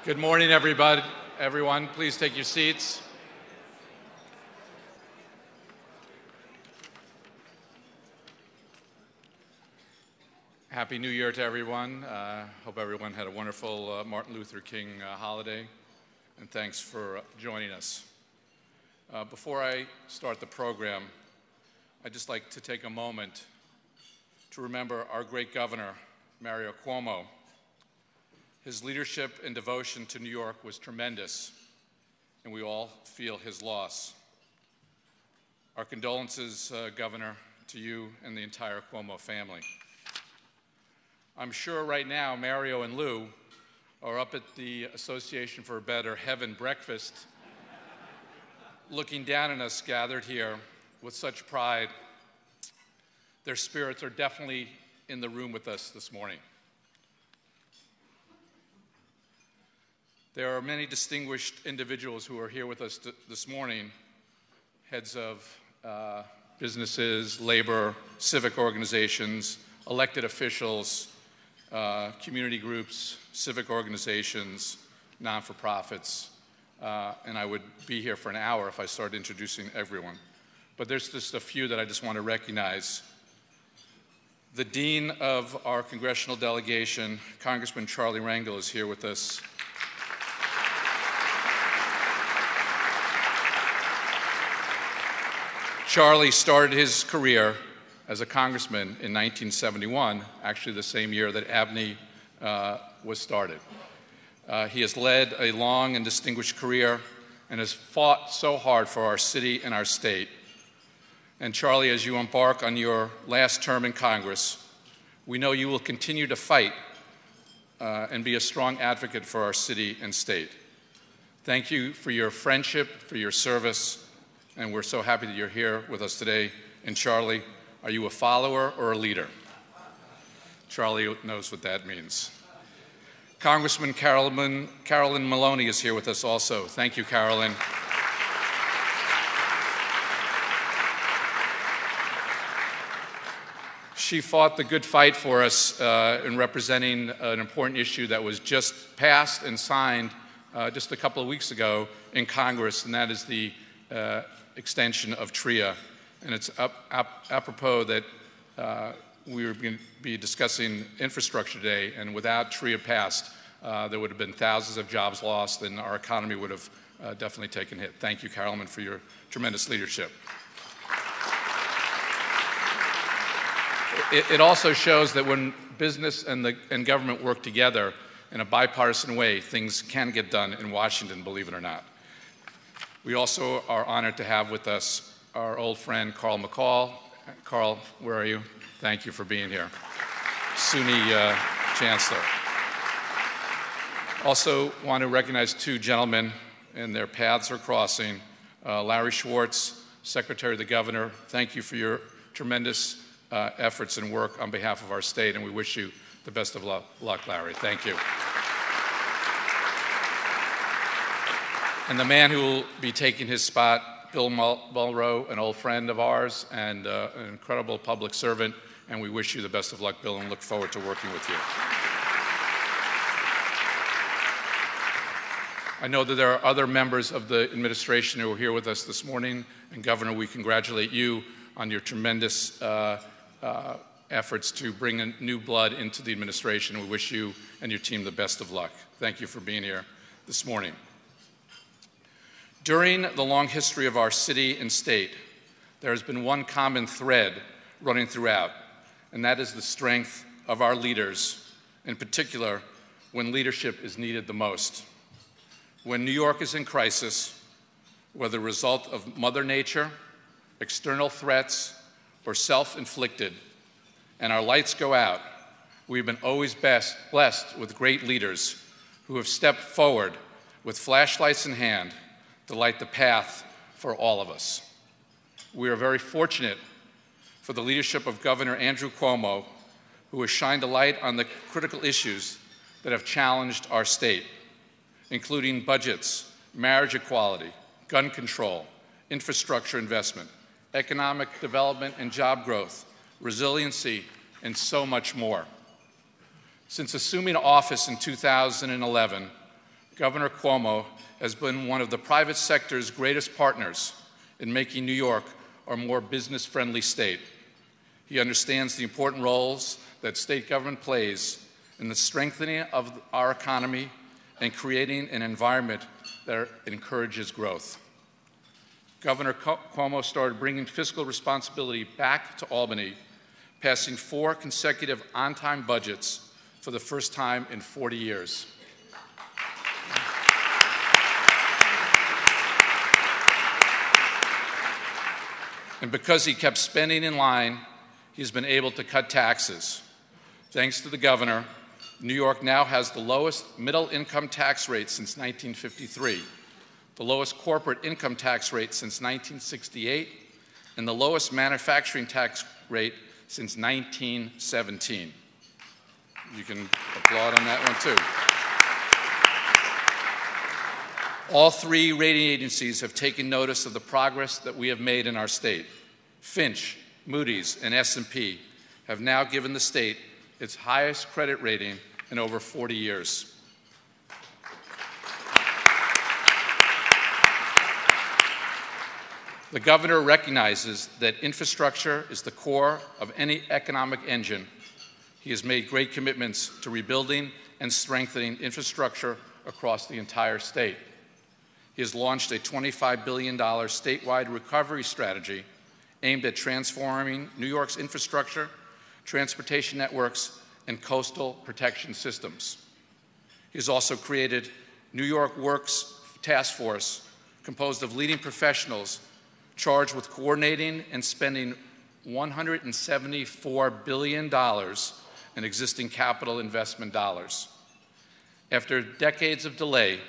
Good morning, everybody. Everyone, please take your seats. Happy New Year to everyone. Hope everyone had a wonderful Martin Luther King holiday, and thanks for joining us. Before I start the program, I'd just like to take a moment to remember our great governor, Mario Cuomo. His leadership and devotion to New York was tremendous, and we all feel his loss. Our condolences, Governor, to you and the entire Cuomo family. I'm sure right now Mario and Lou are up at the Association for a Better Heaven breakfast, looking down on us gathered here with such pride. Their spirits are definitely in the room with us this morning. There are many distinguished individuals who are here with us this morning, heads of businesses, labor, civic organizations, elected officials, community groups, civic organizations, non-for-profits, and I would be here for an hour if I started introducing everyone. But there's just a few that I just want to recognize. The Dean of our congressional delegation, Congressman Charlie Rangel, is here with us. Charlie started his career as a congressman in 1971, actually the same year that ABNY was started. He has led a long and distinguished career and has fought so hard for our city and our state. And Charlie, as you embark on your last term in Congress, we know you will continue to fight and be a strong advocate for our city and state. Thank you for your friendship, for your service, and we're so happy that you're here with us today. And Charlie, are you a follower or a leader? Charlie knows what that means. Congressman Carolyn Maloney is here with us also. Thank you, Carolyn. She fought the good fight for us in representing an important issue that was just passed and signed just a couple of weeks ago in Congress, and that is the extension of TRIA. And it's apropos that we were going to be discussing infrastructure today, and without TRIA passed, there would have been thousands of jobs lost, and our economy would have definitely taken a hit. Thank you, Carolyn, for your tremendous leadership. It also shows that when business and government work together in a bipartisan way, things can get done in Washington, believe it or not. We also are honored to have with us our old friend, Carl McCall. Carl, where are you? Thank you for being here. SUNY Chancellor. Also want to recognize two gentlemen, and their paths are crossing. Larry Schwartz, Secretary of the Governor, thank you for your tremendous efforts and work on behalf of our state, and we wish you the best of luck, Larry. Thank you. And the man who will be taking his spot, Bill Mulrow, an old friend of ours and an incredible public servant, and we wish you the best of luck, Bill, and look forward to working with you. I know that there are other members of the administration who are here with us this morning, and Governor, we congratulate you on your tremendous efforts to bring in new blood into the administration. We wish you and your team the best of luck. Thank you for being here this morning. During the long history of our city and state, there has been one common thread running throughout, and that is the strength of our leaders, in particular when leadership is needed the most. When New York is in crisis, whether a result of Mother Nature, external threats, or self-inflicted, and our lights go out, we've been always blessed with great leaders who have stepped forward with flashlights in hand to light the path for all of us. We are very fortunate for the leadership of Governor Andrew Cuomo, who has shined a light on the critical issues that have challenged our state, including budgets, marriage equality, gun control, infrastructure investment, economic development and job growth, resiliency, and so much more. Since assuming office in 2011, Governor Cuomo has been one of the private sector's greatest partners in making New York a more business-friendly state. He understands the important roles that state government plays in the strengthening of our economy and creating an environment that encourages growth. Governor Cuomo started bringing fiscal responsibility back to Albany, passing 4 consecutive on-time budgets for the first time in 40 years. And because he kept spending in line, he's been able to cut taxes. Thanks to the governor, New York now has the lowest middle-income tax rate since 1953, the lowest corporate income tax rate since 1968, and the lowest manufacturing tax rate since 1917. You can applaud on that one, too. All 3 rating agencies have taken notice of the progress that we have made in our state. Fitch, Moody's, and S&P have now given the state its highest credit rating in over 40 years. The governor recognizes that infrastructure is the core of any economic engine. He has made great commitments to rebuilding and strengthening infrastructure across the entire state. He has launched a $25 billion statewide recovery strategy aimed at transforming New York's infrastructure, transportation networks, and coastal protection systems. He has also created New York Works Task Force, composed of leading professionals charged with coordinating and spending $174 billion in existing capital investment dollars. After decades of delay,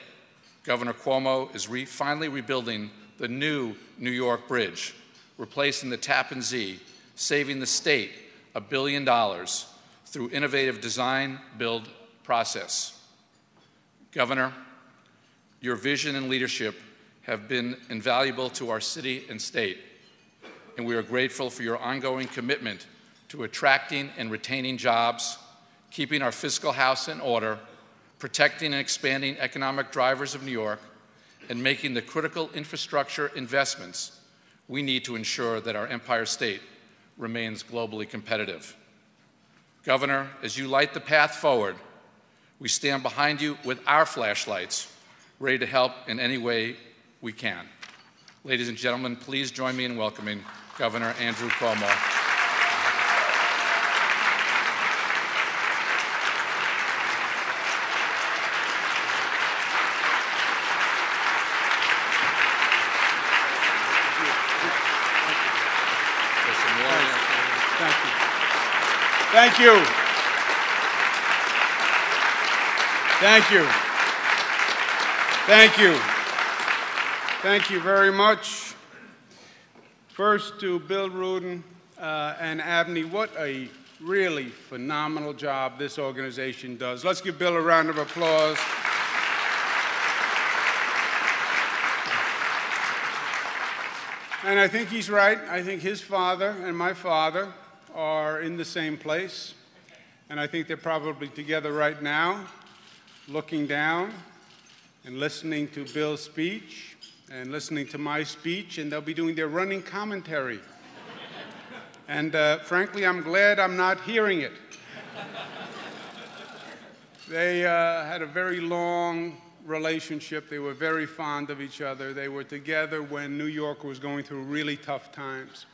Governor Cuomo is finally rebuilding the new New York Bridge, replacing the Tappan Zee, saving the state $1 billion through innovative design-build process. Governor, your vision and leadership have been invaluable to our city and state, and we are grateful for your ongoing commitment to attracting and retaining jobs, keeping our fiscal house in order, protecting and expanding economic drivers of New York, and making the critical infrastructure investments we need to ensure that our Empire State remains globally competitive. Governor, as you light the path forward, we stand behind you with our flashlights, ready to help in any way we can. Ladies and gentlemen, please join me in welcoming Governor Andrew Cuomo. Thank you. Thank you. Thank you. Thank you very much. First to Bill Rudin and Abney, what a really phenomenal job this organization does. Let's give Bill a round of applause. And I think he's right. I think his father and my father are in the same place. And I think they're probably together right now, looking down and listening to Bill's speech and listening to my speech, and they'll be doing their running commentary. And frankly, I'm glad I'm not hearing it. They had a very long relationship. They were very fond of each other. They were together when New York was going through really tough times.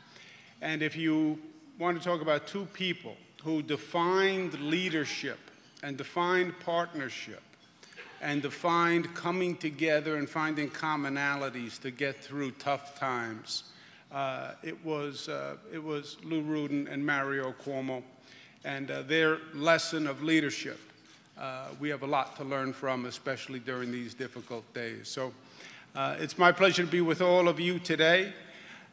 And if you want to talk about 2 people who defined leadership and defined partnership and defined coming together and finding commonalities to get through tough times, it was Lou Rudin and Mario Cuomo, and their lesson of leadership. We have a lot to learn from, especially during these difficult days. So it's my pleasure to be with all of you today.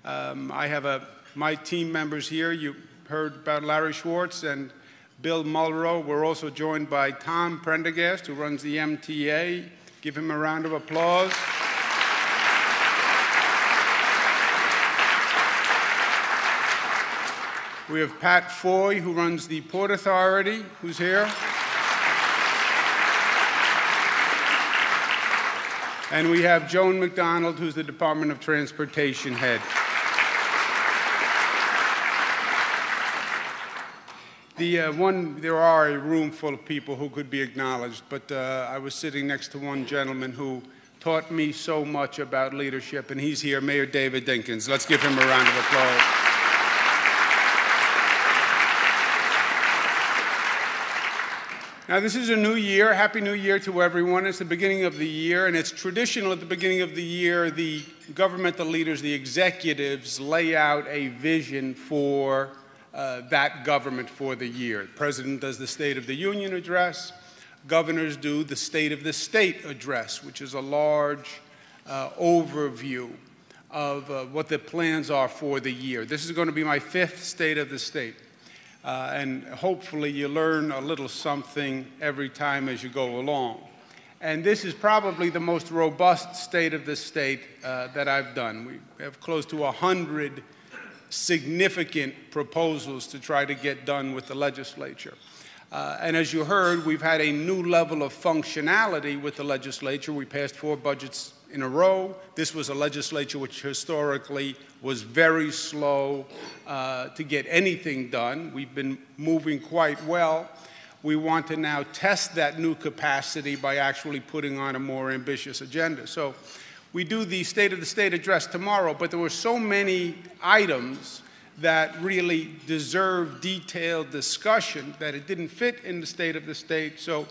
I have my team members here. You heard about Larry Schwartz and Bill Mulrow. We're also joined by Tom Prendergast, who runs the MTA. Give him a round of applause. We have Pat Foy, who runs the Port Authority, who's here. And we have Joan McDonald, who's the Department of Transportation head. There are a room full of people who could be acknowledged, but I was sitting next to one gentleman who taught me so much about leadership, and he's here, Mayor David Dinkins. Let's give him a round of applause. Now, this is a new year. Happy New Year to everyone. It's the beginning of the year, and it's traditional at the beginning of the year, the governmental leaders, the executives, lay out a vision for that government for the year. The President does the State of the Union address. Governors do the State of the State address, which is a large overview of what the plans are for the year. This is going to be my 5th State of the State. And hopefully you learn a little something every time as you go along. And this is probably the most robust State of the State that I've done. We have close to 100 significant proposals to try to get done with the legislature. And as you heard, we've had a new level of functionality with the legislature. We passed 4 budgets in a row. This was a legislature which historically was very slow to get anything done. We've been moving quite well. We want to now test that new capacity by actually putting on a more ambitious agenda. So we do the State of the State address tomorrow, but there were so many items that really deserve detailed discussion that it didn't fit in the State of the State. So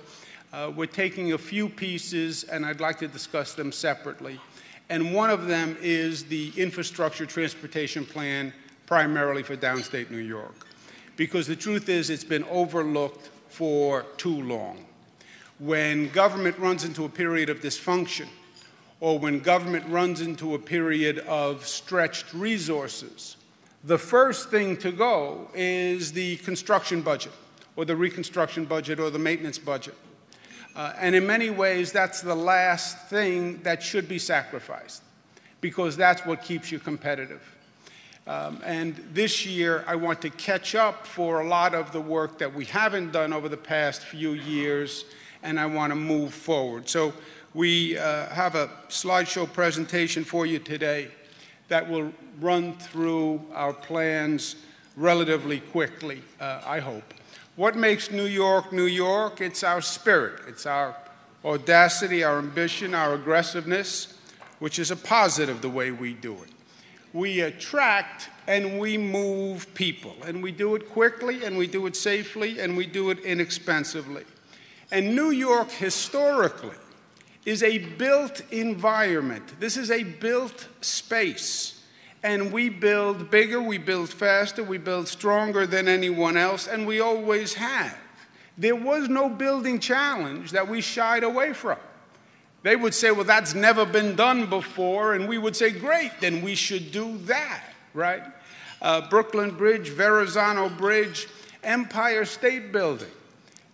we're taking a few pieces, and I'd like to discuss them separately. And one of them is the infrastructure transportation plan, primarily for downstate New York. Because the truth is, it's been overlooked for too long. When government runs into a period of dysfunction, or when government runs into a period of stretched resources, the first thing to go is the construction budget, or the reconstruction budget, or the maintenance budget. And in many ways, that's the last thing that should be sacrificed, because that's what keeps you competitive. And this year, I want to catch up for a lot of the work that we haven't done over the past few years, and I want to move forward. So we have a slideshow presentation for you today that will run through our plans relatively quickly, I hope. What makes New York, New York? It's our spirit. It's our audacity, our ambition, our aggressiveness, which is a positive the way we do it. We attract and we move people, and we do it quickly, and we do it safely, and we do it inexpensively. And New York, historically, is a built environment. This is a built space. And we build bigger, we build faster, we build stronger than anyone else, and we always have. There was no building challenge that we shied away from. They would say, well, that's never been done before, and we would say, great, then we should do that, right? Brooklyn Bridge, Verrazano Bridge, Empire State Building,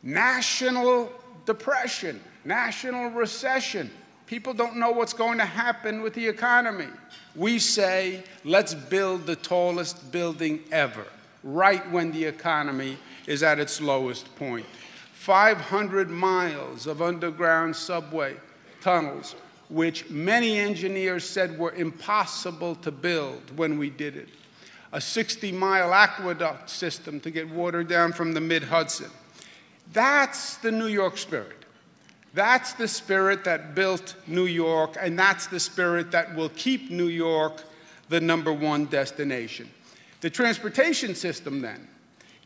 national depression, national recession. People don't know what's going to happen with the economy. We say, let's build the tallest building ever, right when the economy is at its lowest point. 500 miles of underground subway tunnels, which many engineers said were impossible to build when we did it. A 60-mile aqueduct system to get water down from the mid-Hudson. That's the New York spirit. That's the spirit that built New York, and that's the spirit that will keep New York the #1 destination. The transportation system, then,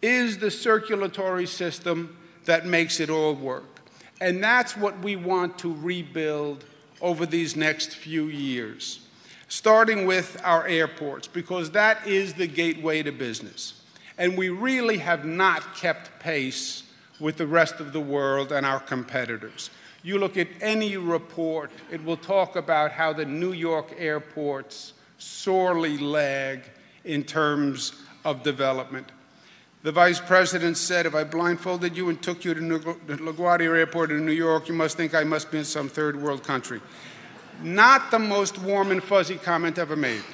is the circulatory system that makes it all work. And that's what we want to rebuild over these next few years, starting with our airports, because that is the gateway to business. And we really have not kept pace with the rest of the world and our competitors. You look at any report, it will talk about how the New York airports sorely lag in terms of development. The Vice President said, if I blindfolded you and took you to LaGuardia Airport in New York, you must think I must be in some third world country. Not the most warm and fuzzy comment ever made,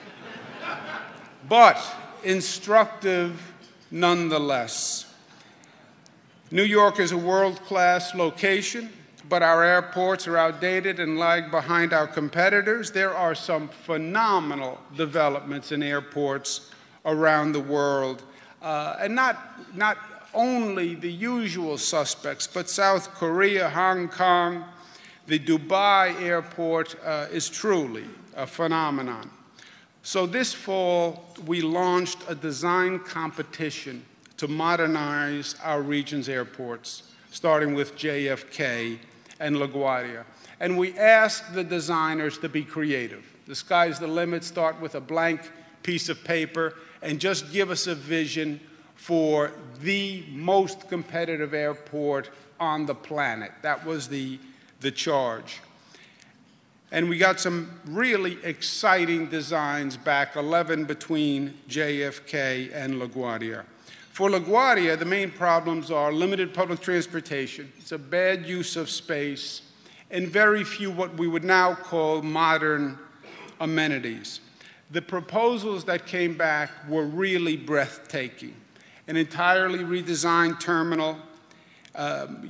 but instructive nonetheless. New York is a world-class location. but our airports are outdated and lag behind our competitors. There are some phenomenal developments in airports around the world, and not only the usual suspects, but South Korea, Hong Kong, the Dubai airport is truly a phenomenon. So this fall, we launched a design competition to modernize our region's airports, starting with JFK and LaGuardia. And we asked the designers to be creative. The sky's the limit. Start with a blank piece of paper and just give us a vision for the most competitive airport on the planet. That was the charge. And we got some really exciting designs back, 11 between JFK and LaGuardia. For LaGuardia, the main problems are limited public transportation. It's a bad use of space, and very few what we would now call modern amenities. The proposals that came back were really breathtaking. An entirely redesigned terminal,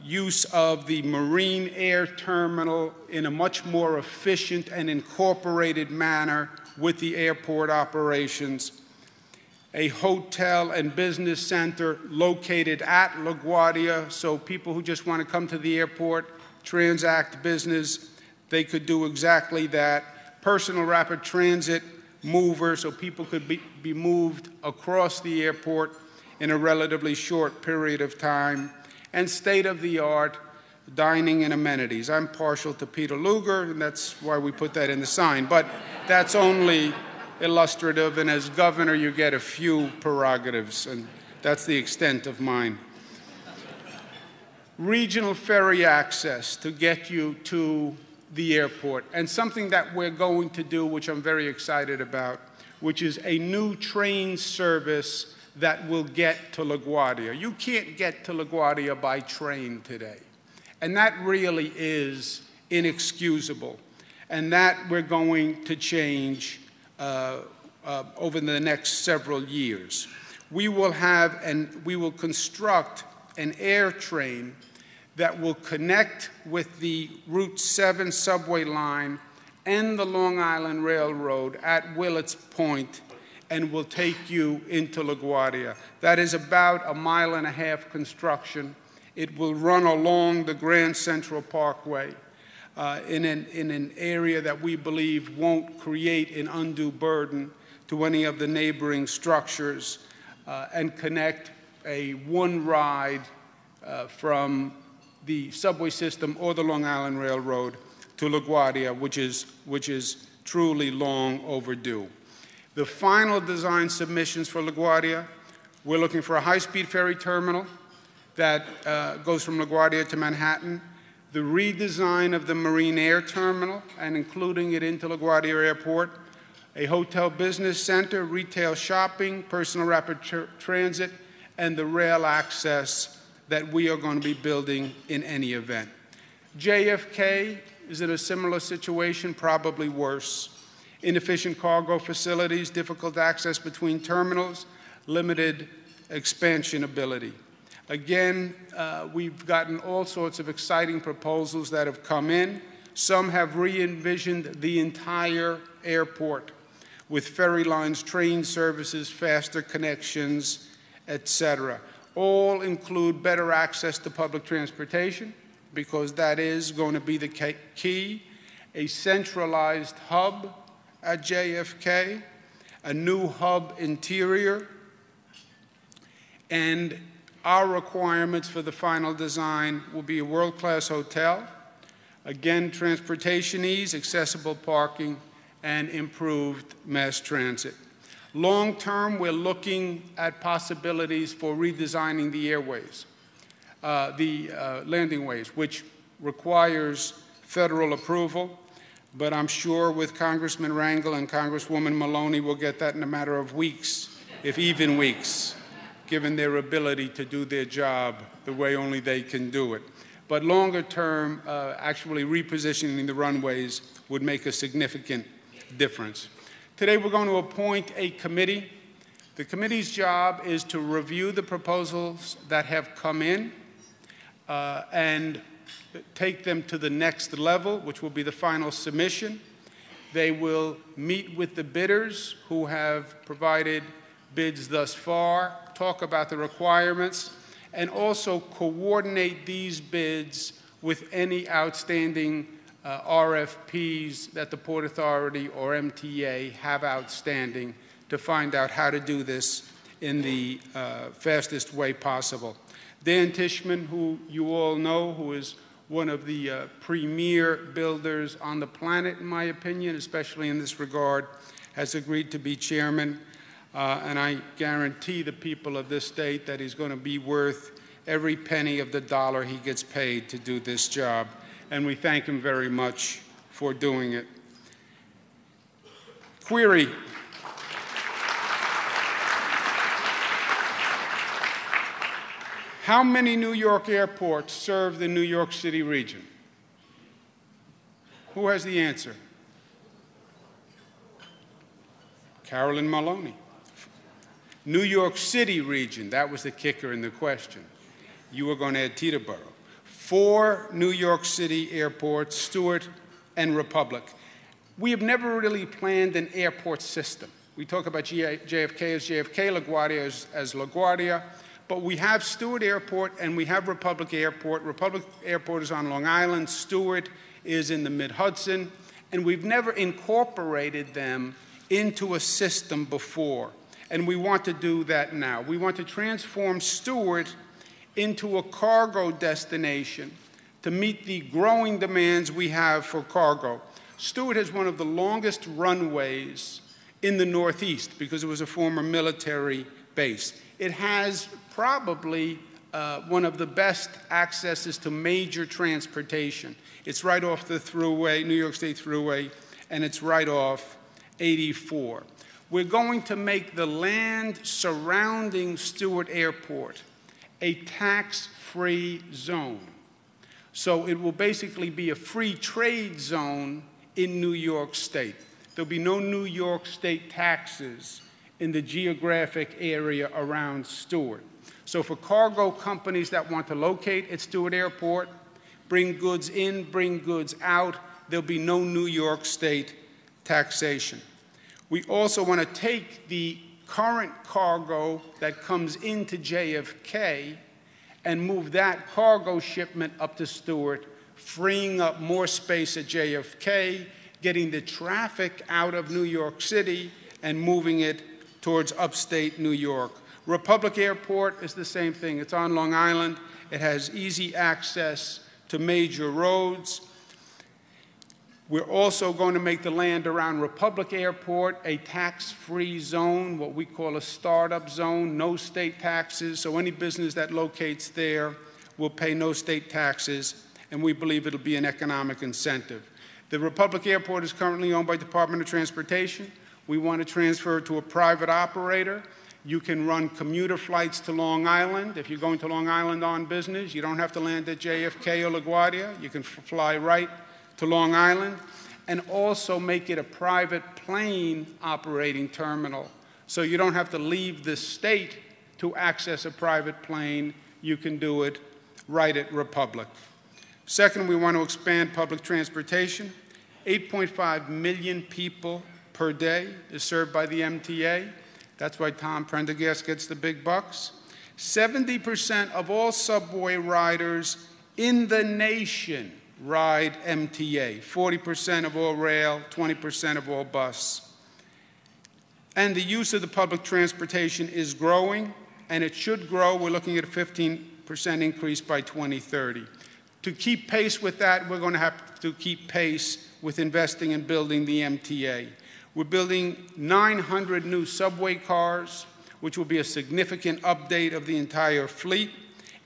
use of the marine air terminal in a much more efficient and incorporated manner with the airport operations, a hotel and business center located at LaGuardia, so people who just want to come to the airport, transact business, they could do exactly that. Personal rapid transit mover, so people could be moved across the airport in a relatively short period of time, and state-of-the-art dining and amenities. I'm partial to Peter Luger, and that's why we put that in the sign, but that's only illustrative, and as governor, you get a few prerogatives, and that's the extent of mine. Regional ferry access to get you to the airport, and something that we're going to do, which I'm very excited about, which is a new train service that will get to LaGuardia. You can't get to LaGuardia by train today, and that really is inexcusable, and that we're going to change over the next several years. We will construct an air train that will connect with the Route 7 subway line and the Long Island Railroad at Willets Point, and will take you into LaGuardia. That is about a 1.5 mile construction. It will run along the Grand Central Parkway in an area that we believe won't create an undue burden to any of the neighboring structures, and connect a one ride from the subway system or the Long Island Railroad to LaGuardia, which is truly long overdue. The final design submissions for LaGuardia, we're looking for a high-speed ferry terminal that goes from LaGuardia to Manhattan, the redesign of the marine air terminal and including it into LaGuardia Airport, a hotel business center, retail shopping, personal rapid transit, and the rail access that we are going to be building in any event. JFK is in a similar situation, probably worse. Inefficient cargo facilities, difficult access between terminals, limited expansion ability. Again, we've gotten all sorts of exciting proposals that have come in. Some have re-envisioned the entire airport with ferry lines, train services, faster connections, etc. All include better access to public transportation, because that is going to be the key, a centralized hub at JFK, a new hub interior, and our requirements for the final design will be a world-class hotel, again, transportation ease, accessible parking, and improved mass transit. Long-term, we're looking at possibilities for redesigning the airways, the landing ways, which requires federal approval, but I'm sure with Congressman Rangel and Congresswoman Maloney, we'll get that in a matter of weeks, if even weeks, given their ability to do their job the way only they can do it. But longer term, actually repositioning the runways would make a significant difference. Today we're going to appoint a committee. The committee's job is to review the proposals that have come in and take them to the next level, which will be the final submission. They will meet with the bidders who have provided bids thus far, talk about the requirements, and also coordinate these bids with any outstanding RFPs that the Port Authority or MTA have outstanding to find out how to do this in the fastest way possible. Dan Tishman, who you all know, who is one of the premier builders on the planet, in my opinion, especially in this regard, has agreed to be chairman. And I guarantee the people of this state that he's going to be worth every penny of the dollar he gets paid to do this job. And we thank him very much for doing it. Query. How many New York airports serve the New York City region? Who has the answer? Carolyn Maloney. New York City region, that was the kicker in the question. You were going to add Teterboro. 4 New York City airports, Stewart and Republic. We have never really planned an airport system. We talk about JFK as JFK, LaGuardia as LaGuardia, but we have Stewart Airport and we have Republic Airport. Republic Airport is on Long Island, Stewart is in the Mid-Hudson, and we've never incorporated them into a system before. And we want to do that now. We want to transform Stewart into a cargo destination to meet the growing demands we have for cargo. Stewart has one of the longest runways in the Northeast because it was a former military base. It has probably one of the best accesses to major transportation. It's right off the thruway, New York State Thruway, and it's right off 84. We're going to make the land surrounding Stewart Airport a tax-free zone. So it will basically be a free trade zone in New York State. There'll be no New York State taxes in the geographic area around Stewart. So for cargo companies that want to locate at Stewart Airport, bring goods in, bring goods out, there'll be no New York State taxation. We also want to take the current cargo that comes into JFK and move that cargo shipment up to Stewart, freeing up more space at JFK, getting the traffic out of New York City and moving it towards upstate New York. Republic Airport is the same thing. It's on Long Island. It has easy access to major roads. We're also going to make the land around Republic Airport a tax-free zone, what we call a startup zone, no state taxes. So any business that locates there will pay no state taxes, and we believe it'll be an economic incentive. The Republic Airport is currently owned by the Department of Transportation. We want to transfer it to a private operator. You can run commuter flights to Long Island. If you're going to Long Island on business, you don't have to land at JFK or LaGuardia. You can fly right to Long Island, and also make it a private plane operating terminal. So you don't have to leave the state to access a private plane. You can do it right at Republic. Second, we want to expand public transportation. 8.5 million people per day is served by the MTA. That's why Tom Prendergast gets the big bucks. 70% of all subway riders in the nation ride MTA, 40% of all rail, 20% of all bus. And the use of the public transportation is growing, and it should grow. We're looking at a 15% increase by 2030. To keep pace with that, we're going to have to keep pace with investing in building the MTA. We're building 900 new subway cars, which will be a significant update of the entire fleet,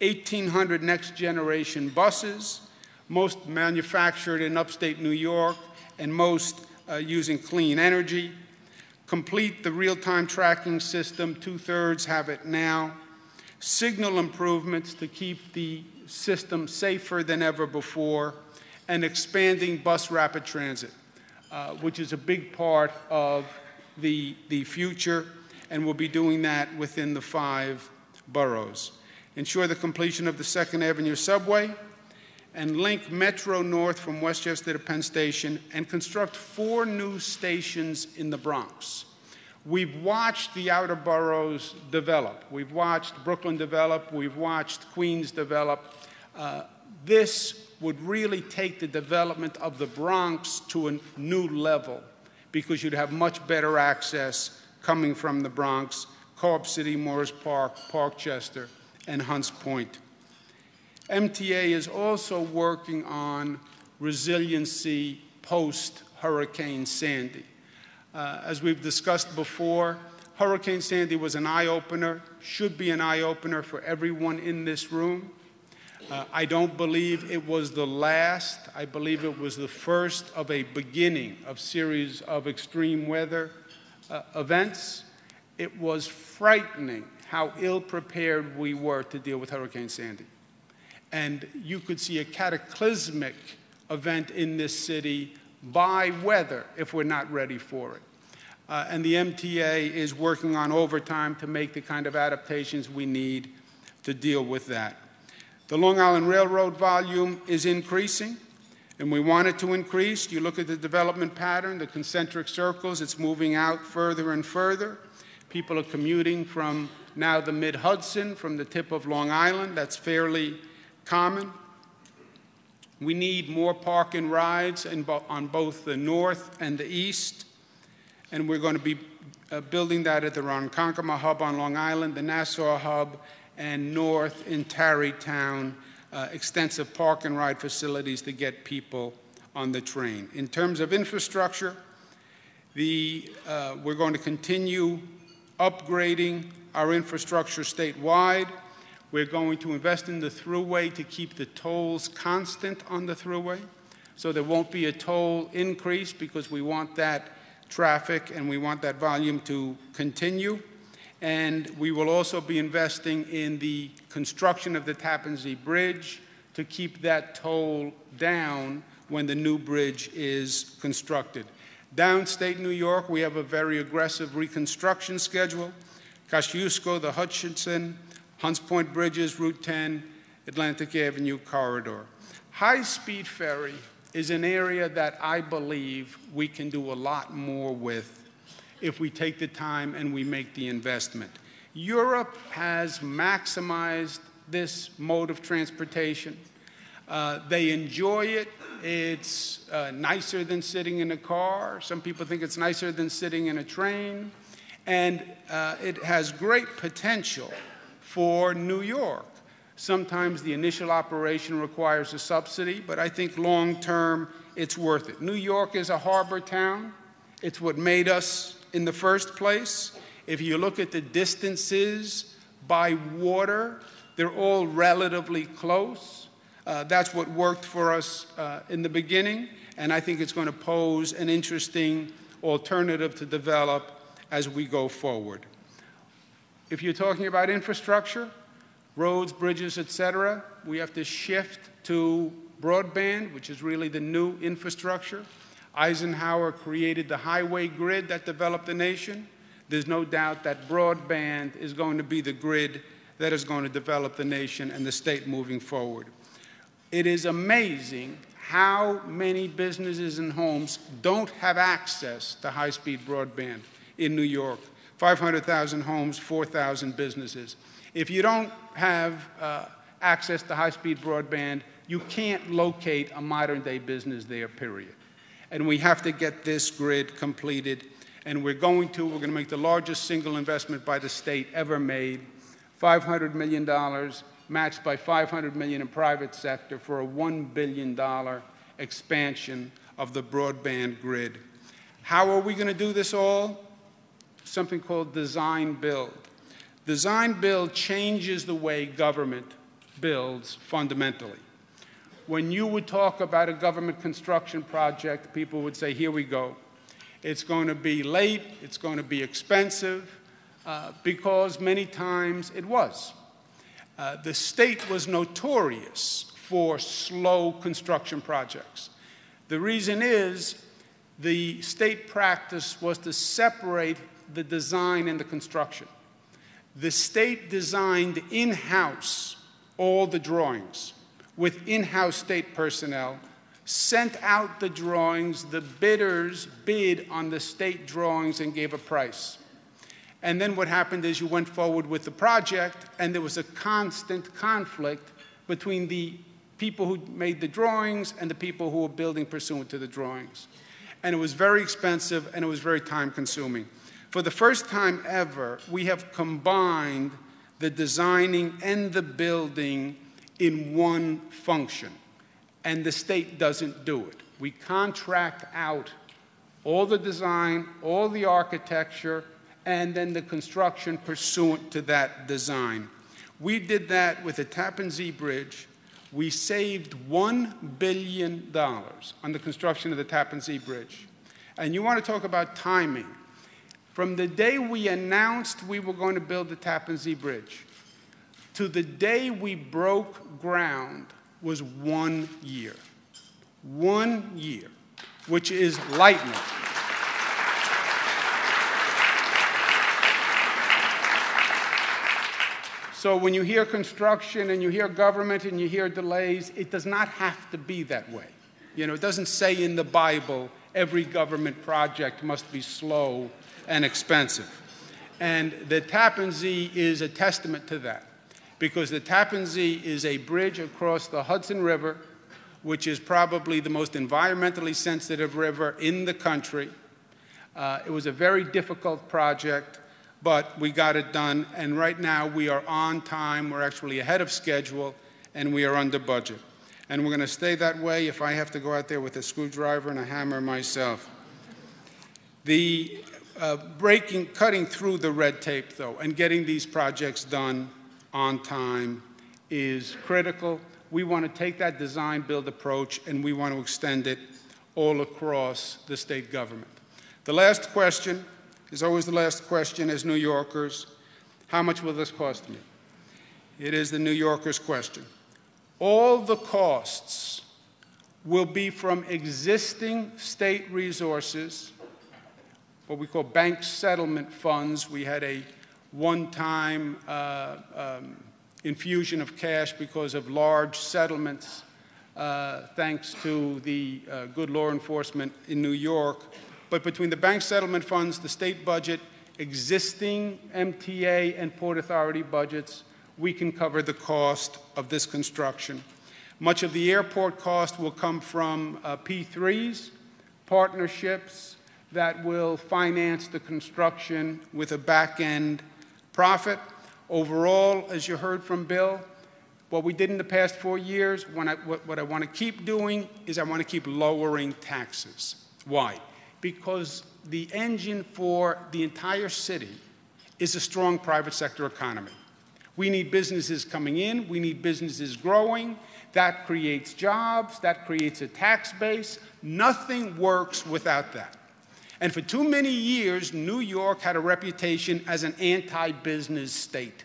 1,800 next-generation buses, most manufactured in upstate New York, and most using clean energy. Complete the real-time tracking system, 2/3 have it now. Signal improvements to keep the system safer than ever before, and expanding bus rapid transit, which is a big part of the future, and we'll be doing that within the 5 boroughs. Ensure the completion of the 2nd Avenue subway, and link Metro North from Westchester to Penn Station and construct 4 new stations in the Bronx. We've watched the outer boroughs develop. We've watched Brooklyn develop. We've watched Queens develop. This would really take the development of the Bronx to a new level because you'd have much better access coming from the Bronx, Co-op City, Morris Park, Parkchester, and Hunts Point. MTA is also working on resiliency post-Hurricane Sandy. As we've discussed before, Hurricane Sandy was an eye-opener, should be an eye-opener for everyone in this room. I don't believe it was the last. I believe it was the first of a beginning of series of extreme weather events. It was frightening how ill-prepared we were to deal with Hurricane Sandy. And you could see a cataclysmic event in this city by weather if we're not ready for it. And the MTA is working on overtime to make the kind of adaptations we need to deal with that. The Long Island Railroad volume is increasing, and we want it to increase. You look at the development pattern, the concentric circles, it's moving out further and further. People are commuting from now the mid-Hudson, from the tip of Long Island. That's fairly common. We need more park and rides on both the north and the east, and we're going to be building that at the Ronkonkoma hub on Long Island, the Nassau hub, and north in Tarrytown, extensive park and ride facilities to get people on the train. In terms of infrastructure, we're going to continue upgrading our infrastructure statewide. We're going to invest in the thruway to keep the tolls constant on the thruway, so there won't be a toll increase because we want that traffic and we want that volume to continue. And we will also be investing in the construction of the Tappan Zee Bridge to keep that toll down when the new bridge is constructed. Downstate New York, we have a very aggressive reconstruction schedule. Kosciuszko, the Hutchinson, Hunts Point Bridges, Route 10, Atlantic Avenue corridor. High-speed ferry is an area that I believe we can do a lot more with if we take the time and we make the investment. Europe has maximized this mode of transportation. They enjoy it. It's nicer than sitting in a car. Some people think it's nicer than sitting in a train. And it has great potential for New York. Sometimes the initial operation requires a subsidy, but I think long-term it's worth it. New York is a harbor town. It's what made us in the first place. If you look at the distances by water, they're all relatively close. That's what worked for us in the beginning, and I think it's going to pose an interesting alternative to develop as we go forward. If you're talking about infrastructure, roads, bridges, et cetera, we have to shift to broadband, which is really the new infrastructure. Eisenhower created the highway grid that developed the nation. There's no doubt that broadband is going to be the grid that is going to develop the nation and the state moving forward. It is amazing how many businesses and homes don't have access to high-speed broadband in New York. 500,000 homes, 4,000 businesses. If you don't have access to high-speed broadband, you can't locate a modern-day business there, period. And we have to get this grid completed, and we're going to make the largest single investment by the state ever made, $500 million, matched by $500 million in private sector for a $1 billion expansion of the broadband grid. How are we going to do this all? Something called design build. Design build changes the way government builds fundamentally. When you would talk about a government construction project, people would say, here we go. It's going to be late, it's going to be expensive, because many times it was. The state was notorious for slow construction projects. The reason is the state practice was to separate the design and the construction. The state designed in-house all the drawings, with in-house state personnel, sent out the drawings, the bidders bid on the state drawings and gave a price. And then what happened is you went forward with the project, and there was a constant conflict between the people who made the drawings and the people who were building pursuant to the drawings. And it was very expensive, and it was very time-consuming. For the first time ever, we have combined the designing and the building in one function, and the state doesn't do it. We contract out all the design, all the architecture, and then the construction pursuant to that design. We did that with the Tappan Zee Bridge. We saved $1 billion on the construction of the Tappan Zee Bridge. And you want to talk about timing. From the day we announced we were going to build the Tappan Zee Bridge to the day we broke ground was 1 year. 1 year, which is lightning. So when you hear construction and you hear government and you hear delays, it does not have to be that way. You know, it doesn't say in the Bible every government project must be slow and expensive. And the Tappan Zee is a testament to that, because the Tappan Zee is a bridge across the Hudson River, which is probably the most environmentally sensitive river in the country. It was a very difficult project, but we got it done, and right now we are on time. We're actually ahead of schedule, and we are under budget. And we're going to stay that way if I have to go out there with a screwdriver and a hammer myself. The cutting through the red tape, though, and getting these projects done on time is critical. We want to take that design-build approach, and we want to extend it all across the state government. The last question is always the last question as New Yorkers. How much will this cost me? It is the New Yorkers' question. All the costs will be from existing state resources, what we call bank settlement funds. We had a one-time infusion of cash because of large settlements, thanks to the good law enforcement in New York. But between the bank settlement funds, the state budget, existing MTA and Port Authority budgets, we can cover the cost of this construction. Much of the airport cost will come from P3s, partnerships that will finance the construction with a back-end profit. Overall, as you heard from Bill, what we did in the past 4 years, what I want to keep doing is I want to keep lowering taxes. Why? Because the engine for the entire city is a strong private sector economy. We need businesses coming in. We need businesses growing. That creates jobs. That creates a tax base. Nothing works without that. And for too many years, New York had a reputation as an anti-business state.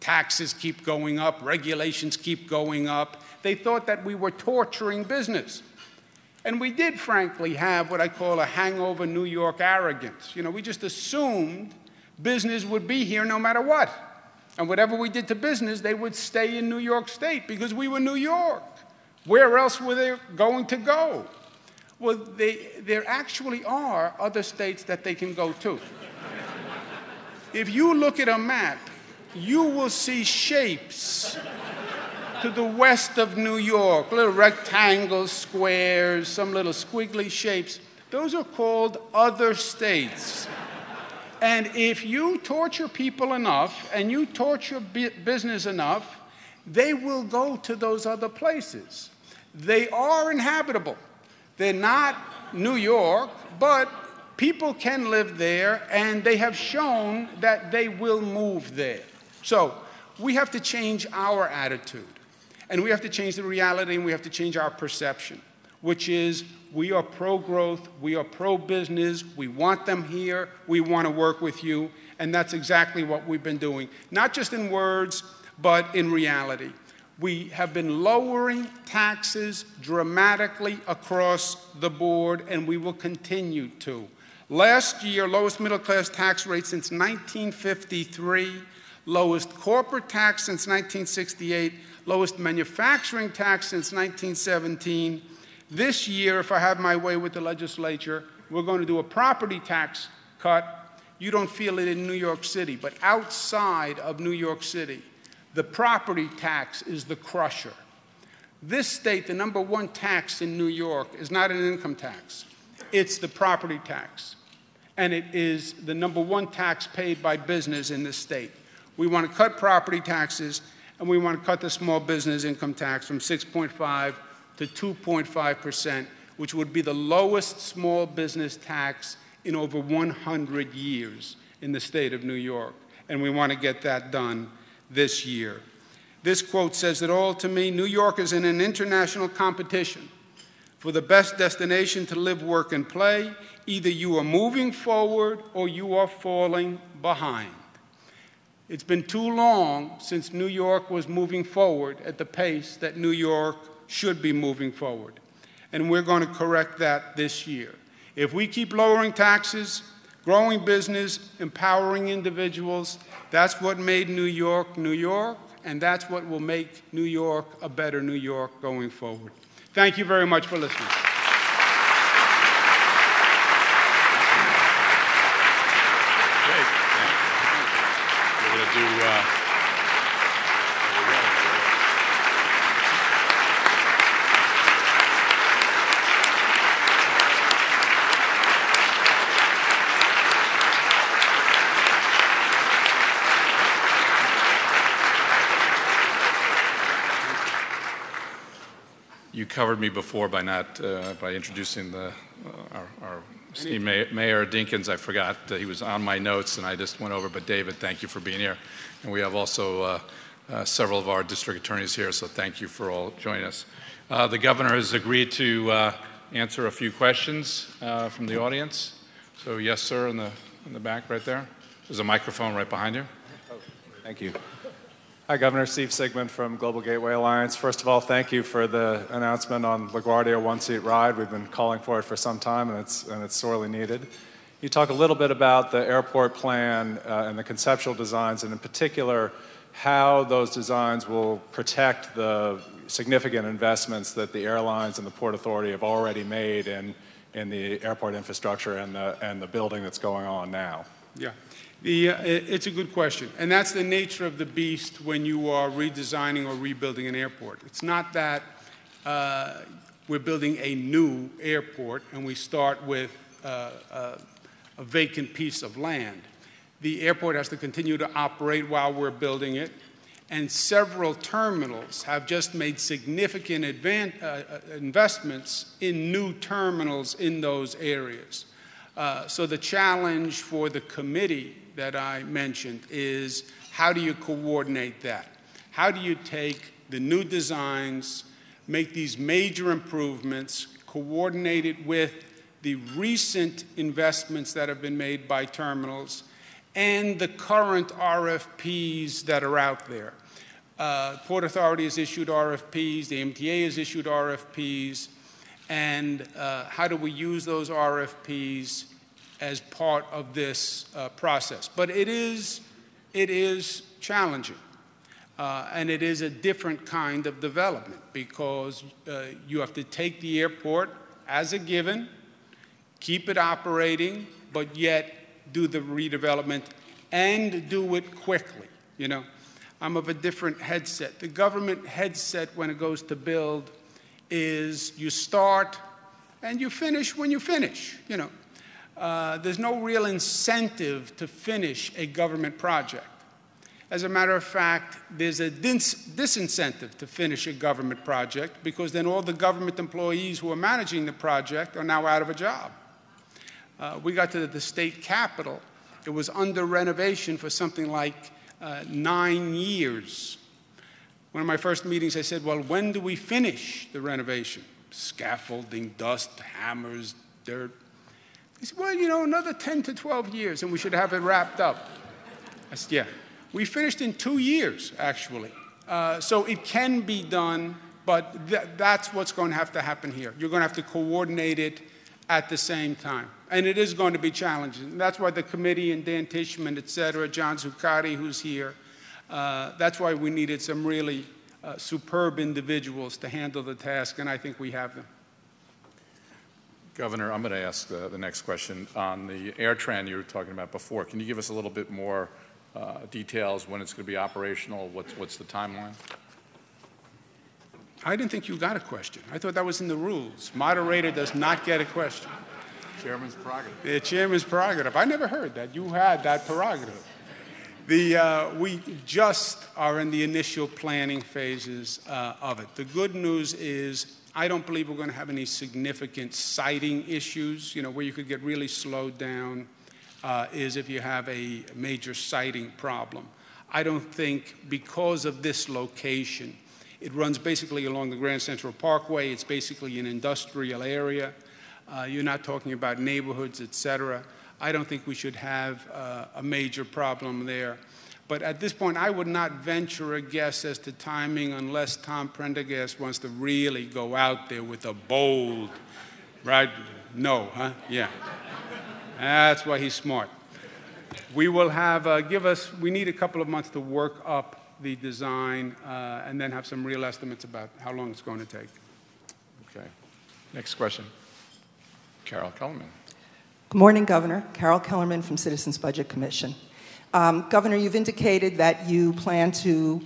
Taxes keep going up. Regulations keep going up. They thought that we were torturing business. And we did, frankly, have what I call a hangover New York arrogance. You know, we just assumed business would be here no matter what. And whatever we did to business, they would stay in New York State because we were New York. Where else were they going to go? Well, there actually are other states that they can go to. If you look at a map, you will see shapes to the west of New York, little rectangles, squares, some little squiggly shapes. Those are called other states. And if you torture people enough and you torture business enough, they will go to those other places. They are inhabitable. They're not New York, but people can live there, and they have shown that they will move there. So we have to change our attitude. And we have to change the reality, and we have to change our perception, which is we are pro-growth, we are pro-business, we want them here, we want to work with you, and that's exactly what we've been doing, not just in words, but in reality. We have been lowering taxes dramatically across the board, and we will continue to. Last year, lowest middle-class tax rate since 1953, lowest corporate tax since 1968, lowest manufacturing tax since 1917. This year, if I have my way with the legislature, we're going to do a property tax cut. You don't feel it in New York City, but outside of New York City, the property tax is the crusher. This state, the #1 tax in New York is not an income tax. It's the property tax. And it is the #1 tax paid by business in this state. We want to cut property taxes, and we want to cut the small business income tax from 6.5 to 2.5%, which would be the lowest small business tax in over 100 years in the state of New York. And we want to get that done this year. This quote says it all to me. New York is in an international competition for the best destination to live, work, and play. Either you are moving forward or you are falling behind. It's been too long since New York was moving forward at the pace that New York should be moving forward. And we're going to correct that this year. If we keep lowering taxes, growing business, empowering individuals, that's what made New York, New York, and that's what will make New York a better New York going forward. Thank you very much for listening. Great. We're going to do... You covered me before by not by introducing our esteemed Mayor Dinkins. I forgot he was on my notes, and I just went over. But David, thank you for being here, and we have also several of our district attorneys here. So thank you for all joining us. The governor has agreed to answer a few questions from the audience. So yes, sir, in the back right there. There's a microphone right behind you. Thank you. Hi, Governor. Steve Sigmund from Global Gateway Alliance. First of all, thank you for the announcement on LaGuardia one-seat ride. We've been calling for it for some time, and it's sorely needed. You talk a little bit about the airport plan and the conceptual designs, and in particular, how those designs will protect the significant investments that the airlines and the Port Authority have already made in the airport infrastructure and the building that's going on now. Yeah. It's a good question, and that's the nature of the beast when you are redesigning or rebuilding an airport. It's not that we're building a new airport and we start with a vacant piece of land. The airport has to continue to operate while we're building it, and several terminals have just made significant investments in new terminals in those areas. So the challenge for the committee that I mentioned is, how do you coordinate that? How do you take the new designs, make these major improvements, coordinate it with the recent investments that have been made by terminals and the current RFPs that are out there? Port Authority has issued RFPs, the MTA has issued RFPs, and how do we use those RFPs as part of this process? But it is challenging, and it is a different kind of development, because you have to take the airport as a given, keep it operating, but yet do the redevelopment and do it quickly. You know, I'm of a different headset. The government headset, when it goes to build, is you start and you finish when you finish. You know, there's no real incentive to finish a government project. As a matter of fact, there's a disincentive to finish a government project, because then all the government employees who are managing the project are now out of a job. We got to the state capitol. It was under renovation for something like 9 years. One of my first meetings, I said, well, when do we finish the renovation? Scaffolding, dust, hammers, dirt. He said, well, you know, another 10 to 12 years, and we should have it wrapped up. I said, yeah. We finished in 2 years, actually. So it can be done, but that's what's going to have to happen here. You're going to have to coordinate it at the same time. And it is going to be challenging. And that's why the committee and Dan Tishman, et cetera, John Zuccotti, who's here, that's why we needed some really superb individuals to handle the task, and I think we have them. Governor, I'm going to ask the next question. On the AirTran you were talking about before, can you give us a little bit more details when it's going to be operational? What's the timeline? I didn't think you got a question. I thought that was in the rules. Moderator does not get a question. Chairman's prerogative. The chairman's prerogative. I never heard that. You had that prerogative. We just are in the initial planning phases of it. The good news is I don't believe we're going to have any significant siting issues. Where you could get really slowed down is if you have a major siting problem. I don't think because of this location, it runs basically along the Grand Central Parkway. It's basically an industrial area. You're not talking about neighborhoods, et cetera. I don't think we should have a major problem there. But at this point, I would not venture a guess as to timing unless Tom Prendergast wants to really go out there with a bold, right? No, huh? Yeah. That's why he's smart. We will have, we need a couple of months to work up the design and then have some real estimates about how long it's going to take. Okay. Next question. Carol Kellerman. Good morning, Governor. Carol Kellerman from Citizens Budget Commission. Governor, you've indicated that you plan to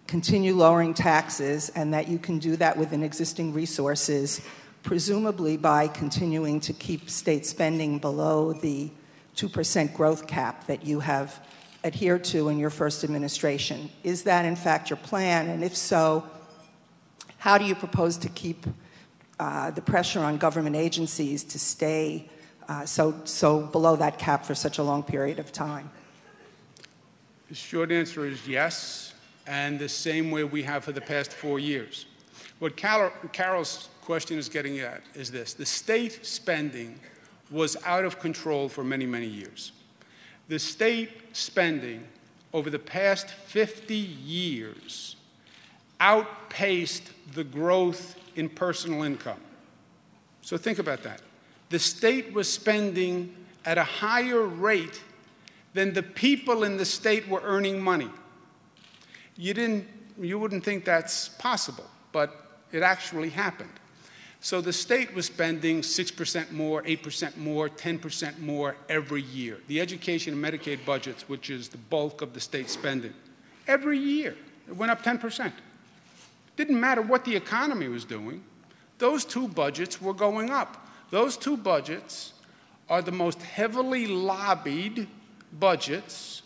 continue lowering taxes and that you can do that within existing resources, presumably by continuing to keep state spending below the 2% growth cap that you have adhered to in your first administration. Is that, in fact, your plan? And if so, how do you propose to keep the pressure on government agencies to stay so below that cap for such a long period of time? The short answer is yes, and the same way we have for the past 4 years. What Carol's question is getting at is this. The state spending was out of control for many, many years. The state spending over the past 50 years outpaced the growth in personal income. So think about that. The state was spending at a higher rate than the people in the state were earning money. You wouldn't think that's possible, but it actually happened. So the state was spending 6% more, 8% more, 10% more every year. The education and Medicaid budgets, which is the bulk of the state spending, every year it went up 10%. Didn't matter what the economy was doing. Those two budgets were going up. Those two budgets are the most heavily lobbied budgets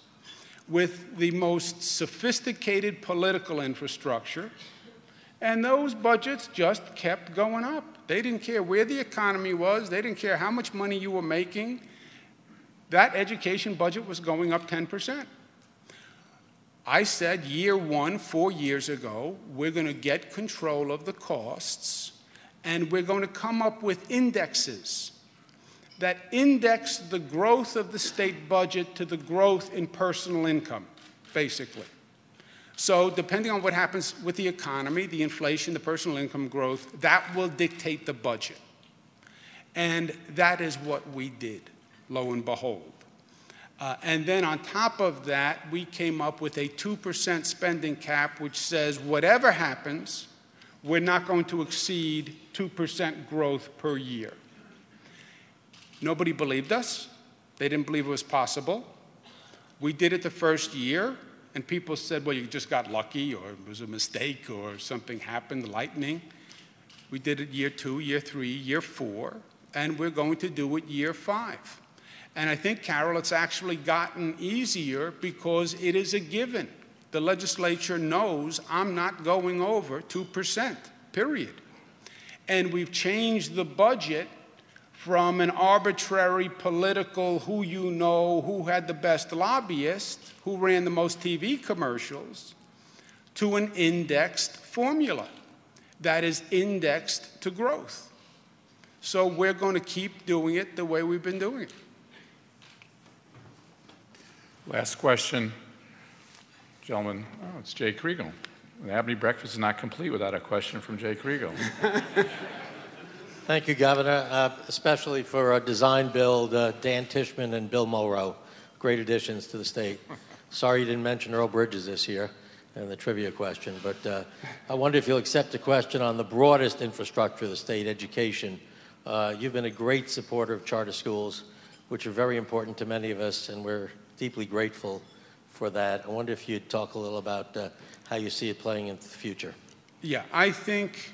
with the most sophisticated political infrastructure, and those budgets just kept going up. They didn't care where the economy was. They didn't care how much money you were making. That education budget was going up 10%. I said year one, 4 years ago, we're going to get control of the costs, and we're going to come up with indexes that index the growth of the state budget to the growth in personal income, basically. So depending on what happens with the economy, the inflation, the personal income growth, that will dictate the budget. And that is what we did, lo and behold. And then on top of that, we came up with a 2% spending cap, which says whatever happens, we're not going to exceed 2% growth per year. Nobody believed us. They didn't believe it was possible. We did it the first year, and people said, well, you just got lucky, or it was a mistake, or something happened, lightning. We did it year 2, year 3, year 4, and we're going to do it year 5. And I think, Carol, it's actually gotten easier because it is a given. The legislature knows I'm not going over 2%, period. And we've changed the budget from an arbitrary political who you know, who had the best lobbyist, who ran the most TV commercials, to an indexed formula that is indexed to growth. So we're going to keep doing it the way we've been doing it. Last question, gentlemen. Oh, it's Jay Kriegel. The Abney breakfast is not complete without a question from Jay Kriegel. Thank you, Governor, especially for our design build, Dan Tishman and Bill Mulrow. Great additions to the state. Sorry you didn't mention Earl Bridges this year. and the trivia question, but I wonder if you'll accept a question on the broadest infrastructure of the state, education. You've been a great supporter of charter schools, which are very important to many of us, and we're deeply grateful for that. I wonder if you'd talk a little about how you see it playing into the future. Yeah, I think,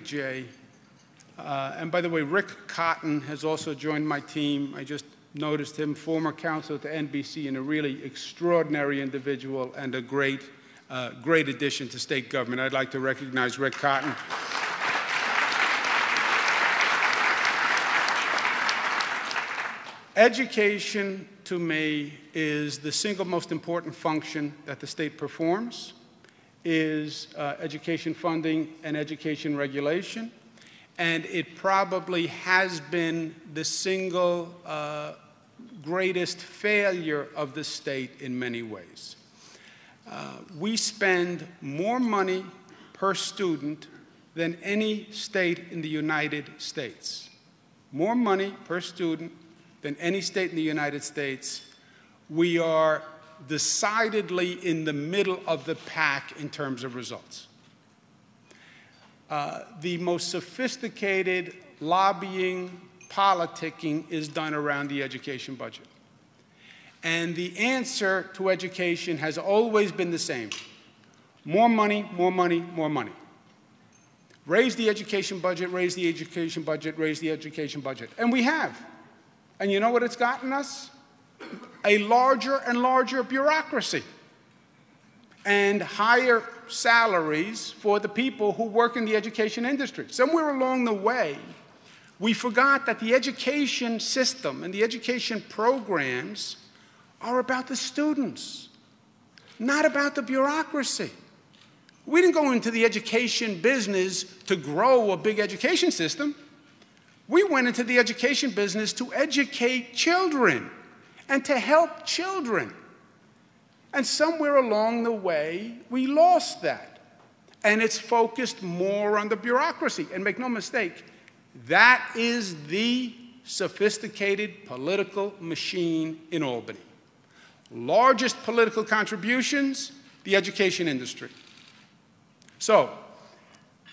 Jay, and by the way, Rick Cotton has also joined my team. I just noticed him, former counsel at the NBC, and a really extraordinary individual and a great addition to state government. I'd like to recognize Rick Cotton. Education, to me, is the single most important function that the state performs, is education funding and education regulation, and it probably has been the single greatest failure of the state in many ways. We spend more money per student than any state in the United States. More money per student than any state in the United States. We are decidedly in the middle of the pack in terms of results. The most sophisticated lobbying, politicking is done around the education budget. And the answer to education has always been the same. More money, more money, more money. Raise the education budget, raise the education budget, raise the education budget. And we have. And you know what it's gotten us? A larger and larger bureaucracy and higher salaries for the people who work in the education industry. Somewhere along the way, we forgot that the education system and the education programs are about the students, not about the bureaucracy. We didn't go into the education business to grow a big education system. We went into the education business to educate children and to help children. And somewhere along the way, we lost that. And it's focused more on the bureaucracy. And make no mistake, that is the sophisticated political machine in Albany. Largest political contributions, the education industry. So,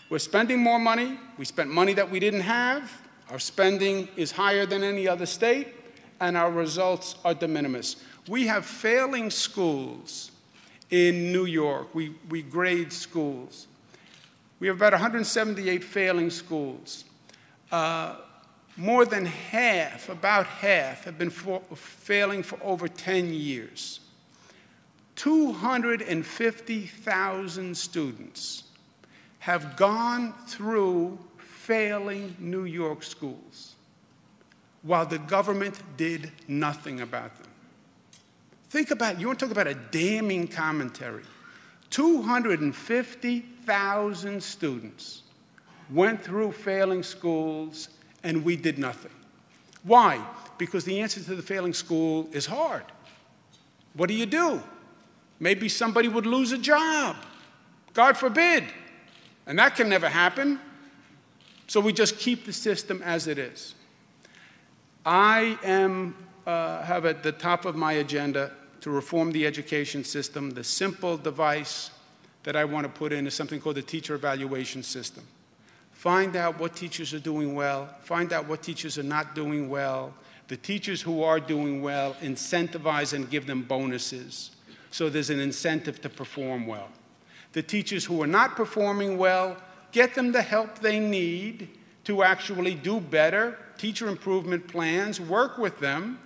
we're spending more money. We spent money that we didn't have. Our spending is higher than any other state, and our results are de minimis. We have failing schools in New York. We grade schools. We have about 178 failing schools. More than half, about half, have been failing for over 10 years. 250,000 students have gone through failing New York schools while the government did nothing about them. Think about it. You want to talk about a damning commentary. 250,000 students went through failing schools and we did nothing. Why? Because the answer to the failing school is hard. What do? Maybe somebody would lose a job. God forbid. And that can never happen. So we just keep the system as it is. I have at the top of my agenda to reform the education system. The simple device that I want to put in is something called the teacher evaluation system. Find out what teachers are doing well. Find out what teachers are not doing well. The teachers who are doing well, incentivize and give them bonuses. So there's an incentive to perform well. The teachers who are not performing well, get them the help they need to actually do better, teacher improvement plans, work with them.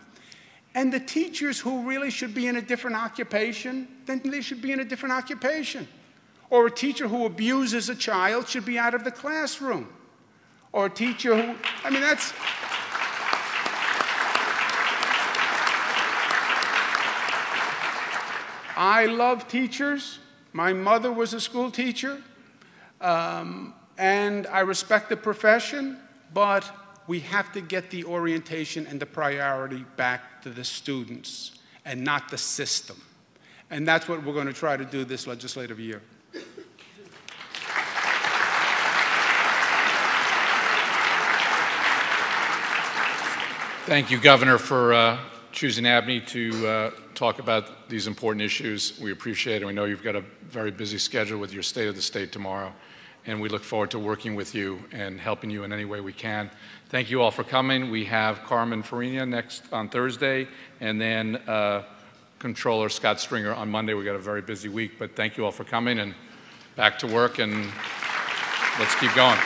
And the teachers who really should be in a different occupation, then they should be in a different occupation. Or a teacher who abuses a child should be out of the classroom. Or a teacher who, I mean, that's... I love teachers. My mother was a school teacher. And I respect the profession, but we have to get the orientation and the priority back to the students and not the system. And that's what we're going to try to do this legislative year. Thank you, Governor, for choosing ABNY to talk about these important issues. We appreciate it. We know you've got a very busy schedule with your State of the State tomorrow, and we look forward to working with you and helping you in any way we can. Thank you all for coming. We have Carmen Farina next on Thursday, and then Controller Scott Stringer on Monday. We've got a very busy week, but thank you all for coming, and back to work, and let's keep going.